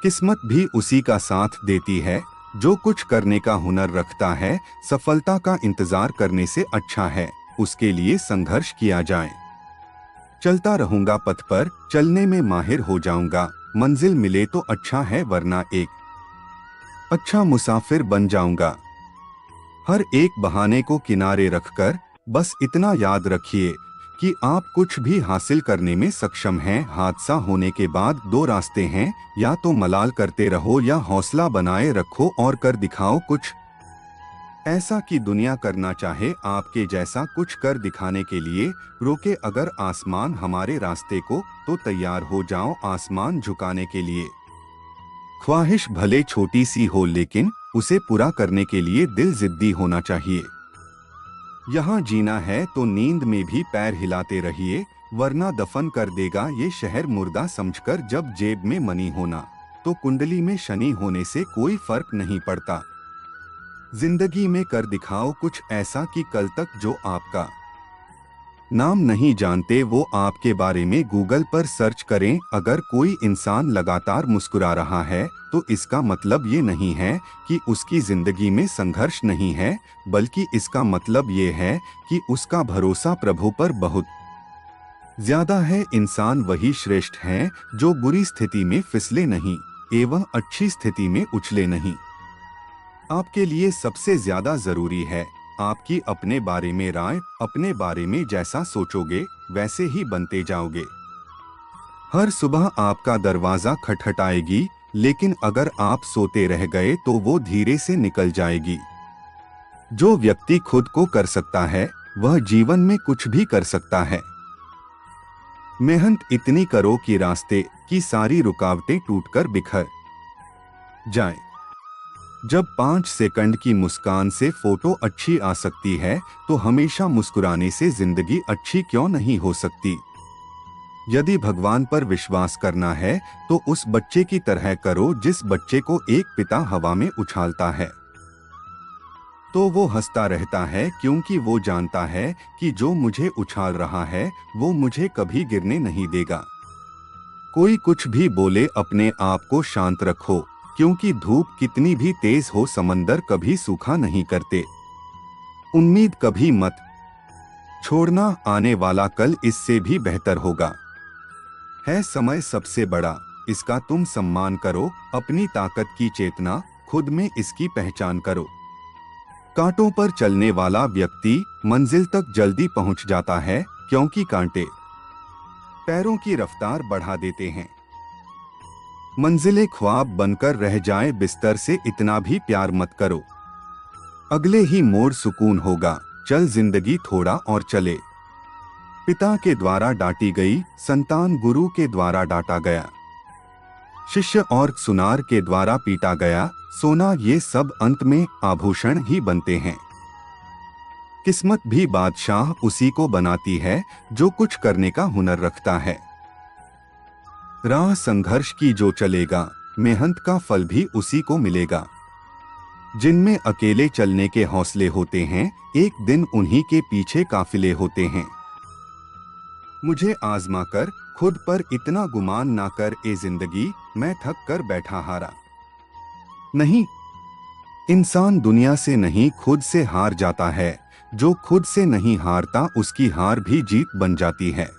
किस्मत भी उसी का साथ देती है जो कुछ करने का हुनर रखता है। सफलता का इंतजार करने से अच्छा है उसके लिए संघर्ष किया जाए। चलता रहूंगा पथ पर, चलने में माहिर हो जाऊंगा। मंजिल मिले तो अच्छा है वरना एक अच्छा मुसाफिर बन जाऊंगा। हर एक बहाने को किनारे रखकर बस इतना याद रखिए कि आप कुछ भी हासिल करने में सक्षम हैं। हादसा होने के बाद दो रास्ते हैं, या तो मलाल करते रहो या हौसला बनाए रखो और कर दिखाओ कुछ ऐसा कि दुनिया करना चाहे आपके जैसा। कुछ कर दिखाने के लिए रोके अगर आसमान हमारे रास्ते को, तो तैयार हो जाओ आसमान झुकाने के लिए। ख्वाहिश भले छोटी सी हो लेकिन उसे पूरा करने के लिए दिल जिद्दी होना चाहिए। यहाँ जीना है तो नींद में भी पैर हिलाते रहिए, वरना दफन कर देगा ये शहर मुर्दा समझकर। जब जेब में मनी होना तो कुंडली में शनि होने से कोई फर्क नहीं पड़ता। जिंदगी में कर दिखाओ कुछ ऐसा कि कल तक जो आपका नाम नहीं जानते वो आपके बारे में गूगल पर सर्च करें। अगर कोई इंसान लगातार मुस्कुरा रहा है तो इसका मतलब ये नहीं है कि उसकी जिंदगी में संघर्ष नहीं है, बल्कि इसका मतलब ये है कि उसका भरोसा प्रभु पर बहुत ज्यादा है। इंसान वही श्रेष्ठ हैं जो बुरी स्थिति में फिसले नहीं एवं अच्छी स्थिति में उछले नहीं। आपके लिए सबसे ज्यादा जरूरी है आपकी अपने बारे में राय। अपने बारे में जैसा सोचोगे वैसे ही बनते जाओगे। हर सुबह आपका दरवाजा खटखटाएगी, लेकिन अगर आप सोते रह गए तो वो धीरे से निकल जाएगी। जो व्यक्ति खुद को कर सकता है वह जीवन में कुछ भी कर सकता है। मेहनत इतनी करो कि रास्ते की सारी रुकावटें टूटकर बिखर जाएं। जब 5 सेकंड की मुस्कान से फोटो अच्छी आ सकती है तो हमेशा मुस्कुराने से जिंदगी अच्छी क्यों नहीं हो सकती। यदि भगवान पर विश्वास करना है तो उस बच्चे की तरह करो जिस बच्चे को एक पिता हवा में उछालता है तो वो हंसता रहता है, क्योंकि वो जानता है कि जो मुझे उछाल रहा है वो मुझे कभी गिरने नहीं देगा। कोई कुछ भी बोले अपने आप को शांत रखो, क्योंकि धूप कितनी भी तेज हो समंदर कभी सूखा नहीं करते। उम्मीद कभी मत छोड़ना, आने वाला कल इससे भी बेहतर होगा। है समय सबसे बड़ा, इसका तुम सम्मान करो। अपनी ताकत की चेतना खुद में इसकी पहचान करो। कांटों पर चलने वाला व्यक्ति मंजिल तक जल्दी पहुंच जाता है, क्योंकि कांटे पैरों की रफ्तार बढ़ा देते हैं। मंजिलें ख्वाब बनकर रह जाए, बिस्तर से इतना भी प्यार मत करो। अगले ही मोड़ सुकून होगा, चल जिंदगी थोड़ा और चले। पिता के द्वारा डांटी गई संतान गुरु के द्वारा डांटा गया। शिष्य और सुनार के द्वारा पीटा गया। सोना ये सब अंत में आभूषण ही बनते हैं। किस्मत भी बादशाह उसी को बनाती है जो कुछ करने का हुनर रखता है। राह संघर्ष की जो चलेगा, मेहनत का फल भी उसी को मिलेगा। जिनमें अकेले चलने के हौसले होते हैं, एक दिन उन्हीं के पीछे काफिले होते हैं। मुझे आजमा कर खुद पर इतना गुमान ना कर ए जिंदगी, मैं थक कर बैठा हारा नहीं। इंसान दुनिया से नहीं खुद से हार जाता है। जो खुद से नहीं हारता उसकी हार भी जीत बन जाती है।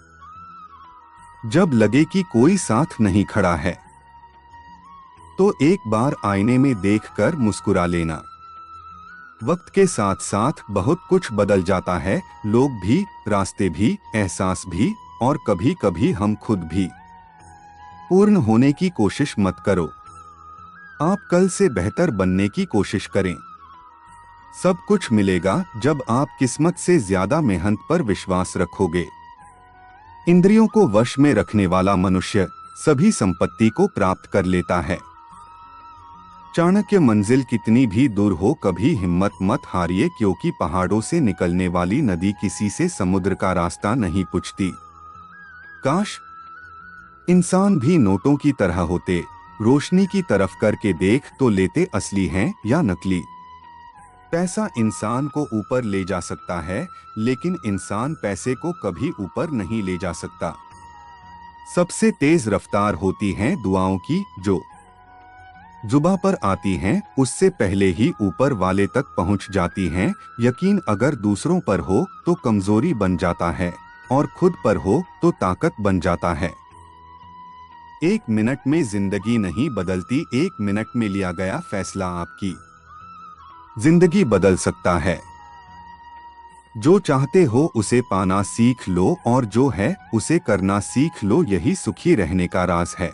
जब लगे कि कोई साथ नहीं खड़ा है तो एक बार आईने में देखकर मुस्कुरा लेना। वक्त के साथ साथ बहुत कुछ बदल जाता है, लोग भी, रास्ते भी, एहसास भी, और कभी कभी हम खुद भी। पूर्ण होने की कोशिश मत करो, आप कल से बेहतर बनने की कोशिश करें। सब कुछ मिलेगा जब आप किस्मत से ज्यादा मेहनत पर विश्वास रखोगे। इंद्रियों को वश में रखने वाला मनुष्य सभी संपत्ति को प्राप्त कर लेता है। चाणक्य मंजिल कितनी भी दूर हो कभी हिम्मत मत हारिए, क्योंकि पहाड़ों से निकलने वाली नदी किसी से समुद्र का रास्ता नहीं पूछती। काश इंसान भी नोटों की तरह होते, रोशनी की तरफ करके देख तो लेते असली हैं या नकली। पैसा इंसान को ऊपर ले जा सकता है, लेकिन इंसान पैसे को कभी ऊपर नहीं ले जा सकता। सबसे तेज रफ्तार होती हैं दुआओं की, जो जुबां पर आती हैं उससे पहले ही ऊपर वाले तक पहुंच जाती हैं। यकीन अगर दूसरों पर हो तो कमजोरी बन जाता है और खुद पर हो तो ताकत बन जाता है। 1 मिनट में जिंदगी नहीं बदलती, 1 मिनट में लिया गया फैसला आपकी जिंदगी बदल सकता है। जो चाहते हो उसे पाना सीख लो और जो है उसे करना सीख लो, यही सुखी रहने का राज है।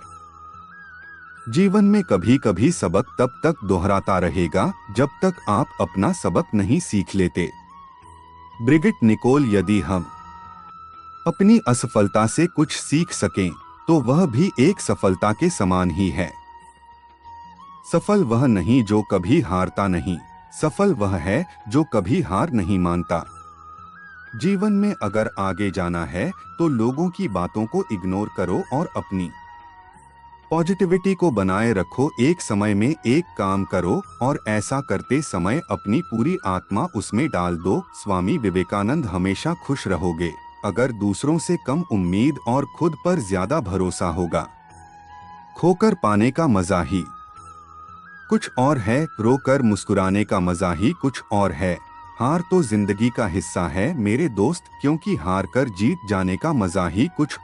जीवन में कभी कभी सबक तब तक दोहराता रहेगा जब तक आप अपना सबक नहीं सीख लेते। ब्रिगिट निकोल, यदि हम अपनी असफलता से कुछ सीख सकें तो वह भी एक सफलता के समान ही है। सफल वह नहीं जो कभी हारता नहीं, सफल वह है जो कभी हार नहीं मानता। जीवन में अगर आगे जाना है तो लोगों की बातों को इग्नोर करो और अपनी पॉजिटिविटी को बनाए रखो। एक समय में एक काम करो और ऐसा करते समय अपनी पूरी आत्मा उसमें डाल दो। स्वामी विवेकानंद, हमेशा खुश रहोगे अगर दूसरों से कम उम्मीद और खुद पर ज्यादा भरोसा होगा। खोकर पाने का मजा ही कुछ और है, रोकर मुस्कुराने का मजा ही कुछ और है। हार तो जिंदगी का हिस्सा है मेरे दोस्त, क्योंकि हार कर जीत जाने का मजा ही कुछ